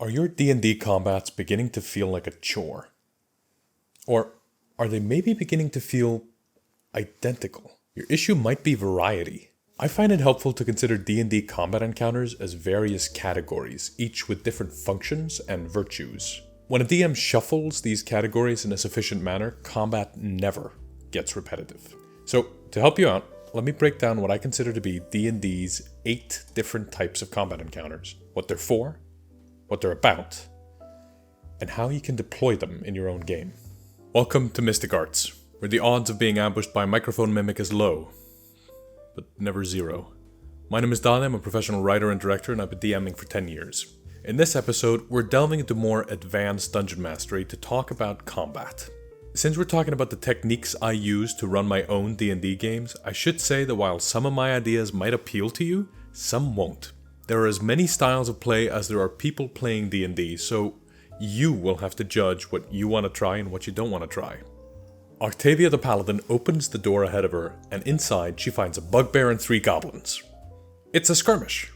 Are your D&D combats beginning to feel like a chore? Or are they maybe beginning to feel identical? Your issue might be variety. I find it helpful to consider D&D combat encounters as various categories, each with different functions and virtues. When a DM shuffles these categories in a sufficient manner, combat never gets repetitive. So, to help you out, let me break down what I consider to be D&D's 8 different types of combat encounters, what they're for, what they're about, and how you can deploy them in your own game. Welcome to Mystic Arts, where the odds of being ambushed by a microphone mimic is low, but never zero. My name is Daði, I'm a professional writer and director, and I've been DMing for 10 years. In this episode, we're delving into more advanced dungeon mastery to talk about combat. Since we're talking about the techniques I use to run my own D&D games, I should say that while some of my ideas might appeal to you, some won't. There are as many styles of play as there are people playing D&D, so you will have to judge what you want to try and what you don't want to try. Octavia the Paladin opens the door ahead of her, and inside she finds a bugbear and 3 goblins. It's a skirmish.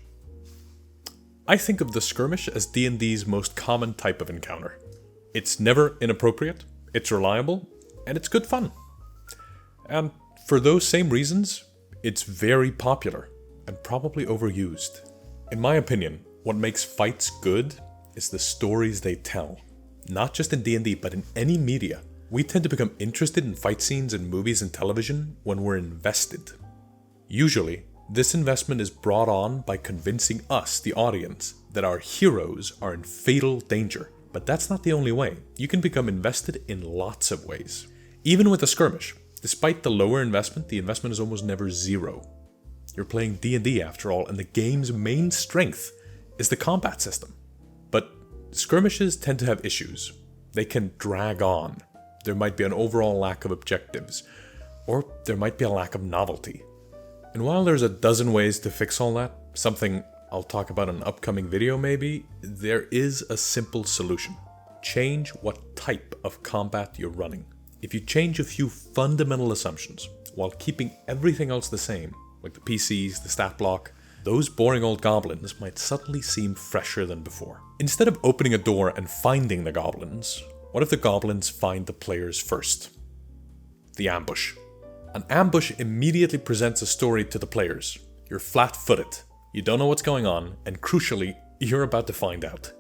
I think of the skirmish as D&D's most common type of encounter. It's never inappropriate, it's reliable, and it's good fun. And for those same reasons, it's very popular and probably overused. In my opinion, what makes fights good is the stories they tell. Not just in D&D, but in any media. We tend to become interested in fight scenes in movies and television when we're invested. Usually, this investment is brought on by convincing us, the audience, that our heroes are in fatal danger. But that's not the only way. You can become invested in lots of ways. Even with a skirmish, despite the lower investment, the investment is almost never zero. You're playing D&D after all, and the game's main strength is the combat system. But skirmishes tend to have issues. They can drag on. There might be an overall lack of objectives, or there might be a lack of novelty. And while there's a dozen ways to fix all that, something I'll talk about in an upcoming video maybe, there is a simple solution. Change what type of combat you're running. If you change a few fundamental assumptions, while keeping everything else the same, like the PCs, the stat block, those boring old goblins might suddenly seem fresher than before. Instead of opening a door and finding the goblins, what if the goblins find the players first? The ambush. An ambush immediately presents a story to the players. You're flat-footed, you don't know what's going on, and crucially, you're about to find out.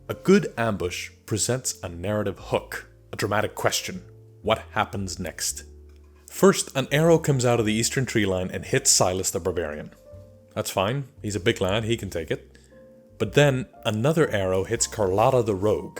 A good ambush presents a narrative hook, a dramatic question. What happens next? First, an arrow comes out of the eastern tree line and hits Silas the Barbarian. That's fine, he's a big lad, he can take it. But then, another arrow hits Carlotta the Rogue.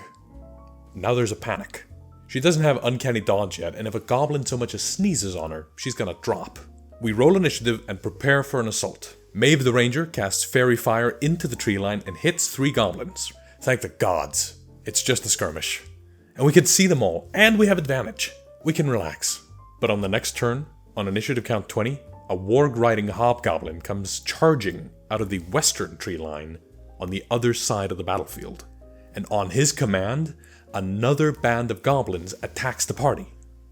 Now there's a panic. She doesn't have uncanny dodge yet, and if a goblin so much as sneezes on her, she's gonna drop. We roll initiative and prepare for an assault. Maeve the Ranger casts Fairy Fire into the tree line and hits 3 goblins. Thank the gods, it's just a skirmish. And we can see them all, and we have advantage. We can relax. But on the next turn, on initiative count 20, a warg-riding hobgoblin comes charging out of the western tree line on the other side of the battlefield. And on his command, another band of goblins attacks the party.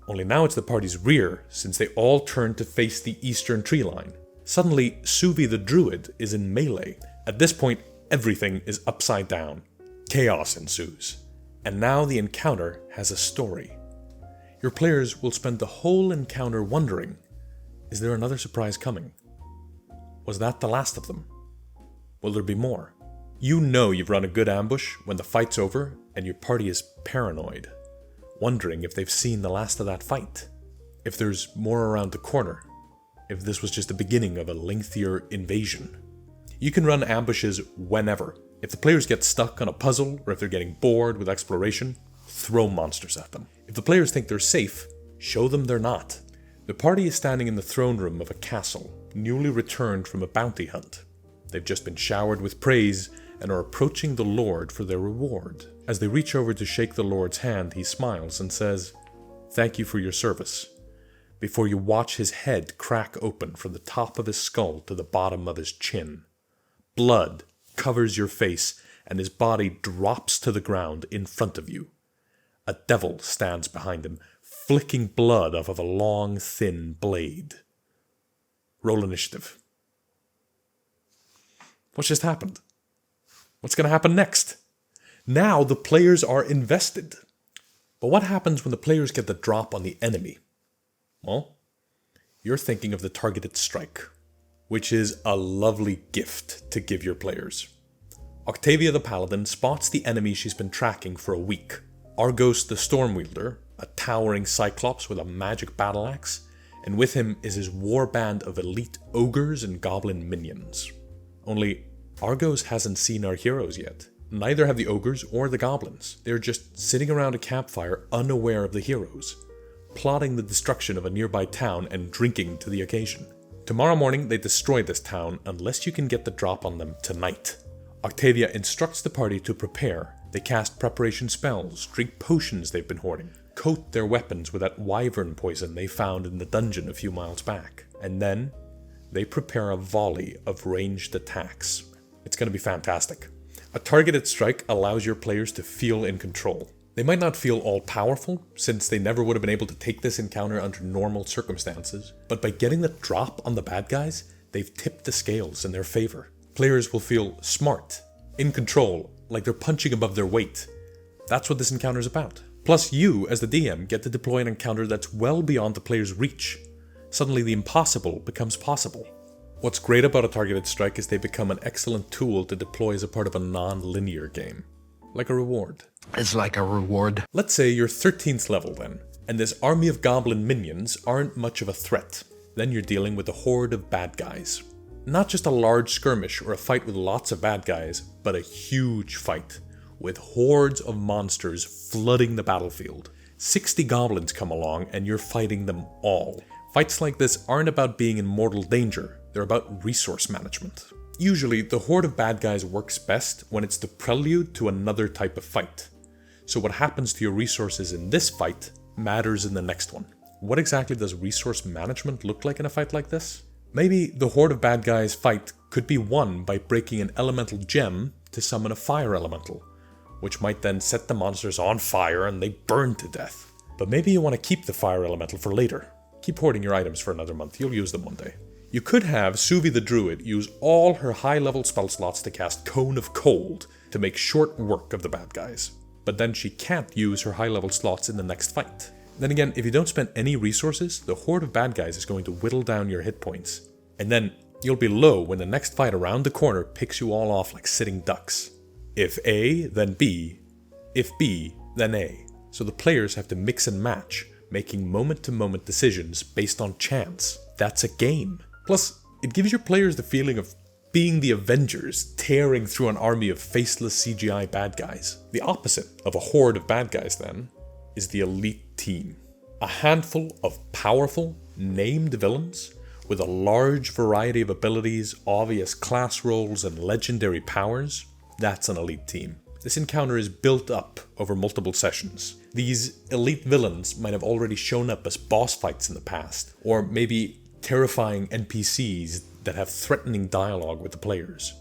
Only now it's the party's rear, since they all turn to face the eastern tree line. Suddenly, Suvi the Druid is in melee. At this point, everything is upside down. Chaos ensues. And now the encounter has a story. Your players will spend the whole encounter wondering, is there another surprise coming? Was that the last of them? Will there be more? You know you've run a good ambush when the fight's over and your party is paranoid, wondering if they've seen the last of that fight, if there's more around the corner, if this was just the beginning of a lengthier invasion. You can run ambushes whenever. If the players get stuck on a puzzle or if they're getting bored with exploration, throw monsters at them. If the players think they're safe, show them they're not. The party is standing in the throne room of a castle, newly returned from a bounty hunt. They've just been showered with praise and are approaching the Lord for their reward. As they reach over to shake the Lord's hand, he smiles and says, "Thank you for your service," before you watch his head crack open from the top of his skull to the bottom of his chin. Blood covers your face and his body drops to the ground in front of you. A devil stands behind him, flicking blood off of a long, thin blade. Roll initiative. What just happened? What's going to happen next? Now the players are invested. But what happens when the players get the drop on the enemy? Well, you're thinking of the targeted strike, which is a lovely gift to give your players. Octavia the Paladin spots the enemy she's been tracking for a week. Argos the Stormwielder, a towering cyclops with a magic battle axe, and with him is his warband of elite ogres and goblin minions. Only, Argos hasn't seen our heroes yet. Neither have the ogres or the goblins. They're just sitting around a campfire unaware of the heroes, plotting the destruction of a nearby town and drinking to the occasion. Tomorrow morning they destroy this town unless you can get the drop on them tonight. Octavia instructs the party to prepare. They cast preparation spells, drink potions they've been hoarding, coat their weapons with that wyvern poison they found in the dungeon a few miles back, and then they prepare a volley of ranged attacks. It's going to be fantastic. A targeted strike allows your players to feel in control. They might not feel all-powerful, since they never would have been able to take this encounter under normal circumstances, but by getting the drop on the bad guys, they've tipped the scales in their favor. Players will feel smart, in control, like they're punching above their weight. That's what this encounter is about. Plus you, as the DM, get to deploy an encounter that's well beyond the player's reach. Suddenly the impossible becomes possible. What's great about a targeted strike is they become an excellent tool to deploy as a part of a non-linear game. Like a reward. It's like a reward. Let's say you're 13th level then, and this army of goblin minions aren't much of a threat. Then you're dealing with a horde of bad guys. Not just a large skirmish or a fight with lots of bad guys, but a huge fight, with hordes of monsters flooding the battlefield. 60 goblins come along and you're fighting them all. Fights like this aren't about being in mortal danger, they're about resource management. Usually, the Horde of Bad Guys works best when it's the prelude to another type of fight. So what happens to your resources in this fight matters in the next one. What exactly does resource management look like in a fight like this? Maybe the Horde of Bad Guys fight could be won by breaking an elemental gem to summon a fire elemental, which might then set the monsters on fire and they burn to death. But maybe you want to keep the fire elemental for later. Keep hoarding your items for another month, you'll use them one day. You could have Suvi the Druid use all her high-level spell slots to cast Cone of Cold to make short work of the bad guys. But then she can't use her high-level slots in the next fight. Then again, if you don't spend any resources, the Horde of Bad Guys is going to whittle down your hit points. And then you'll be low when the next fight around the corner picks you all off like sitting ducks. If A, then B. If B, then A. So the players have to mix and match, making moment-to-moment decisions based on chance. That's a game. Plus, it gives your players the feeling of being the Avengers, tearing through an army of faceless CGI bad guys. The opposite of a horde of bad guys, then, is the elite team. A handful of powerful, named villains with a large variety of abilities, obvious class roles, and legendary powers. That's an elite team. This encounter is built up over multiple sessions. These elite villains might have already shown up as boss fights in the past, or maybe terrifying NPCs that have threatening dialogue with the players.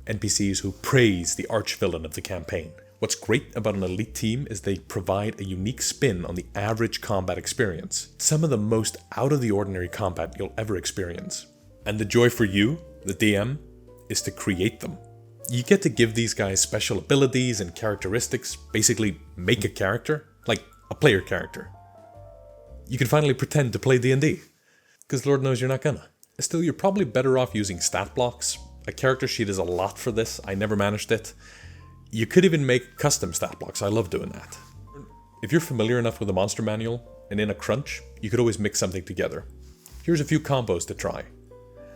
NPCs who praise the arch-villain of the campaign. What's great about an elite team is they provide a unique spin on the average combat experience. Some of the most out-of-the-ordinary combat you'll ever experience. And the joy for you, the DM, is to create them. You get to give these guys special abilities and characteristics, basically make a character, like a player character. You can finally pretend to play D&D. Because Lord knows you're not gonna. Still, you're probably better off using stat blocks. A character sheet is a lot for this, I never managed it. You could even make custom stat blocks, I love doing that. If you're familiar enough with the monster manual, and in a crunch, you could always mix something together. Here's a few combos to try.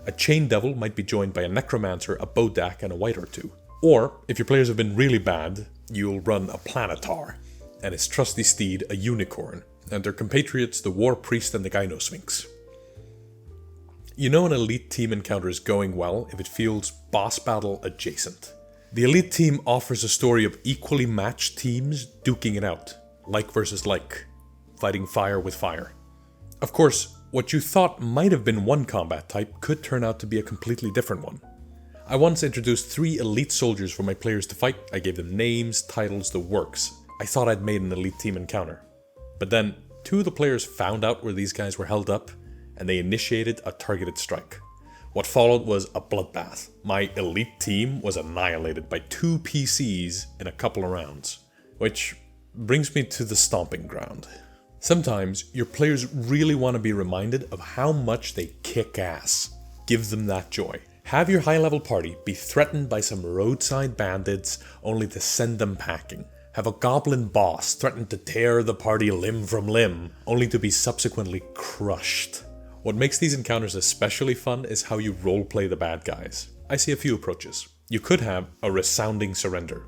A chain devil might be joined by a necromancer, a bodak, and a white or two. Or, if your players have been really bad, you'll run a planetar, and his trusty steed, a unicorn, and their compatriots, the war priest and the gyno sphinx. You know an elite team encounter is going well if it feels boss battle adjacent. The elite team offers a story of equally matched teams duking it out, like versus like, fighting fire with fire. Of course, what you thought might have been one combat type could turn out to be a completely different one. I once introduced 3 elite soldiers for my players to fight. I gave them names, titles, the works. I thought I'd made an elite team encounter. But then, 2 of the players found out where these guys were held up, and they initiated a targeted strike. What followed was a bloodbath. My elite team was annihilated by 2 PCs in a couple of rounds. Which brings me to the Stomping Ground. Sometimes your players really want to be reminded of how much they kick ass. Give them that joy. Have your high-level party be threatened by some roadside bandits only to send them packing. Have a goblin boss threaten to tear the party limb from limb only to be subsequently crushed. What makes these encounters especially fun is how you roleplay the bad guys. I see a few approaches. You could have a resounding surrender.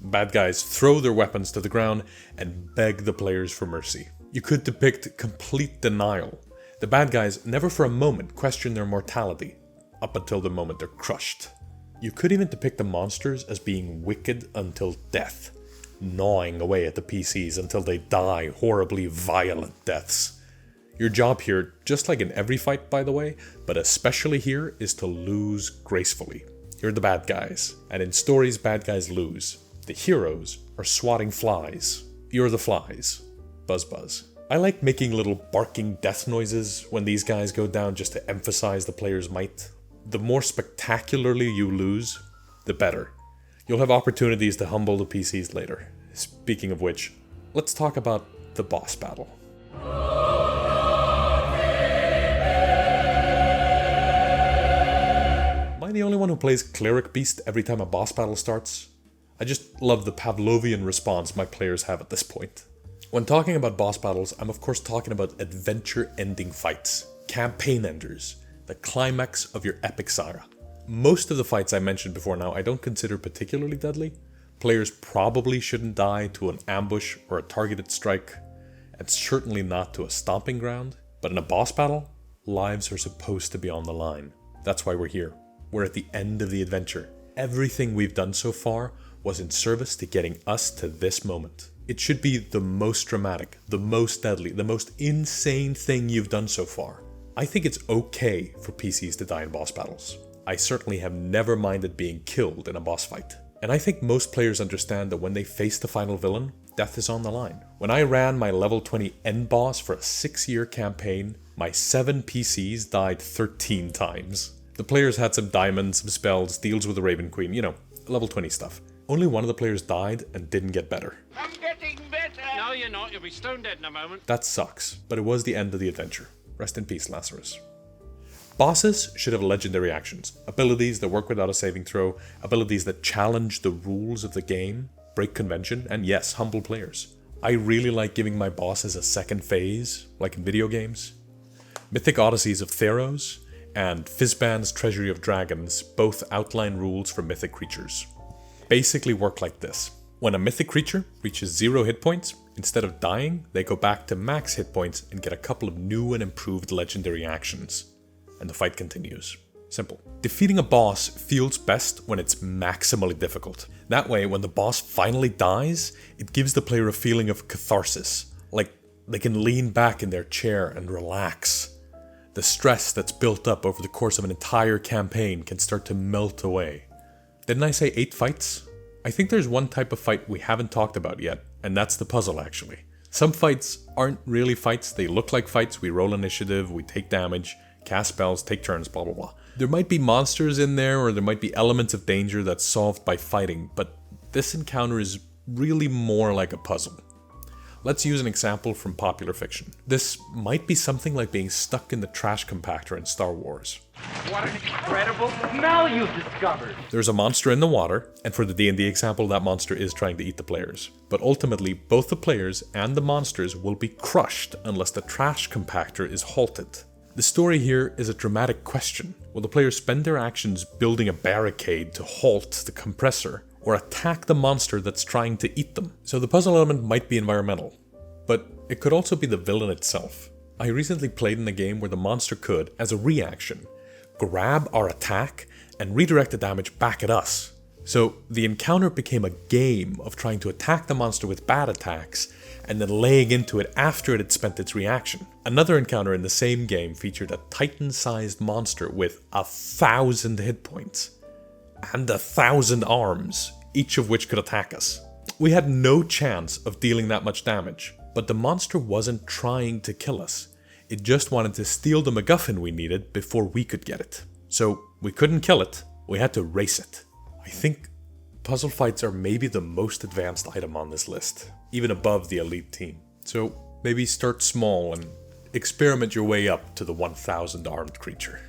Bad guys throw their weapons to the ground and beg the players for mercy. You could depict complete denial. The bad guys never for a moment question their mortality, up until the moment they're crushed. You could even depict the monsters as being wicked until death, gnawing away at the PCs until they die horribly violent deaths. Your job here, just like in every fight by the way, but especially here, is to lose gracefully. You're the bad guys, and in stories bad guys lose. The heroes are swatting flies. You're the flies. Buzz buzz. I like making little barking death noises when these guys go down just to emphasize the player's might. The more spectacularly you lose, the better. You'll have opportunities to humble the PCs later. Speaking of which, let's talk about the boss battle. Am I the only one who plays Cleric Beast every time a boss battle starts? I just love the Pavlovian response my players have at this point. When talking about boss battles, I'm of course talking about adventure-ending fights, campaign enders, the climax of your epic saga. Most of the fights I mentioned before now I don't consider particularly deadly. Players probably shouldn't die to an ambush or a targeted strike, and certainly not to a stomping ground. But in a boss battle, lives are supposed to be on the line. That's why we're here. We're at the end of the adventure. Everything we've done so far was in service to getting us to this moment. It should be the most dramatic, the most deadly, the most insane thing you've done so far. I think it's okay for PCs to die in boss battles. I certainly have never minded being killed in a boss fight. And I think most players understand that when they face the final villain, death is on the line. When I ran my level 20 end boss for a 6-year campaign, my 7 PCs died 13 times. The players had some diamonds, some spells, deals with the Raven Queen, you know, level 20 stuff. Only one of the players died and didn't get better. I'm getting better! No, you're not. You'll be stone dead in a moment. That sucks, but it was the end of the adventure. Rest in peace, Lazarus. Bosses should have legendary actions, abilities that work without a saving throw, abilities that challenge the rules of the game, break convention, and yes, humble players. I really like giving my bosses a second phase, like in video games. Mythic Odysseys of Theros and Fizban's Treasury of Dragons both outline rules for mythic creatures. Basically work like this. When a mythic creature reaches 0 hit points, instead of dying, they go back to max hit points and get a couple of new and improved legendary actions. And the fight continues. Simple. Defeating a boss feels best when it's maximally difficult. That way, when the boss finally dies, it gives the player a feeling of catharsis, like they can lean back in their chair and relax. The stress that's built up over the course of an entire campaign can start to melt away. Didn't I say 8 fights? I think there's one type of fight we haven't talked about yet, and that's the puzzle actually. Some fights aren't really fights, they look like fights, we roll initiative, we take damage, cast spells, take turns, blah blah blah. There might be monsters in there, or there might be elements of danger that's solved by fighting, but this encounter is really more like a puzzle. Let's use an example from popular fiction. This might be something like being stuck in the trash compactor in Star Wars. What an incredible smell you've discovered! There's a monster in the water, and for the D&D example, that monster is trying to eat the players. But ultimately, both the players and the monsters will be crushed unless the trash compactor is halted. The story here is a dramatic question. Will the players spend their actions building a barricade to halt the compressor, or attack the monster that's trying to eat them? So the puzzle element might be environmental, but it could also be the villain itself. I recently played in a game where the monster could, as a reaction, grab our attack and redirect the damage back at us. So the encounter became a game of trying to attack the monster with bad attacks and then laying into it after it had spent its reaction. Another encounter in the same game featured a Titan-sized monster with 1,000 hit points and 1,000 arms, each of which could attack us. We had no chance of dealing that much damage, but the monster wasn't trying to kill us. It just wanted to steal the MacGuffin we needed before we could get it. So we couldn't kill it, we had to race it. I think puzzle fights are maybe the most advanced item on this list, even above the elite team. So maybe start small and experiment your way up to the 1000 armed creature.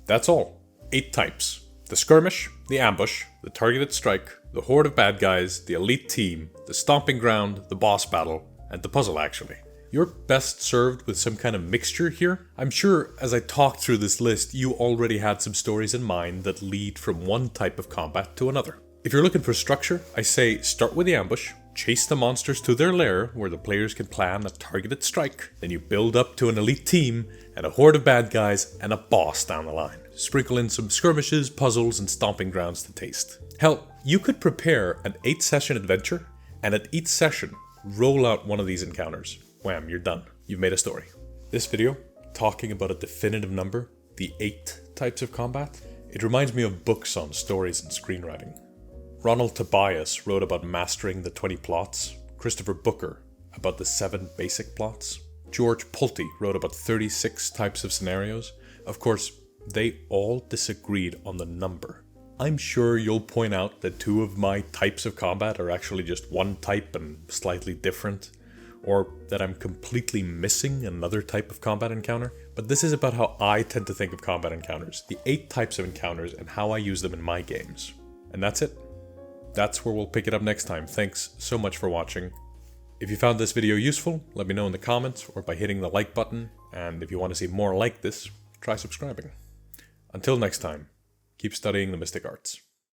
That's all. 8 types. The Skirmish, the Ambush, the Targeted Strike, the Horde of Bad Guys, the Elite Team, the Stomping Ground, the Boss Battle, and the Puzzle actually. You're best served with some kind of mixture here. I'm sure as I talked through this list, you already had some stories in mind that lead from one type of combat to another. If you're looking for structure, I say start with the Ambush, chase the monsters to their lair where the players can plan a targeted strike. Then you build up to an elite team and a horde of bad guys and a boss down the line. Sprinkle in some skirmishes, puzzles, and stomping grounds to taste. Hell, you could prepare an 8-session adventure and at each session, roll out one of these encounters. Wham, you're done. You've made a story. This video, talking about a definitive number, the 8 types of combat, it reminds me of books on stories and screenwriting. Ronald Tobias wrote about mastering the 20 plots, Christopher Booker about the 7 basic plots, George Pulte wrote about 36 types of scenarios. Of course, they all disagreed on the number. I'm sure you'll point out that 2 of my types of combat are actually just one type and slightly different, or that I'm completely missing another type of combat encounter, but this is about how I tend to think of combat encounters, the 8 types of encounters and how I use them in my games. And that's it. That's where we'll pick it up next time. Thanks so much for watching. If you found this video useful, let me know in the comments or by hitting the like button, and if you want to see more like this, try subscribing. Until next time, keep studying the mystic arts.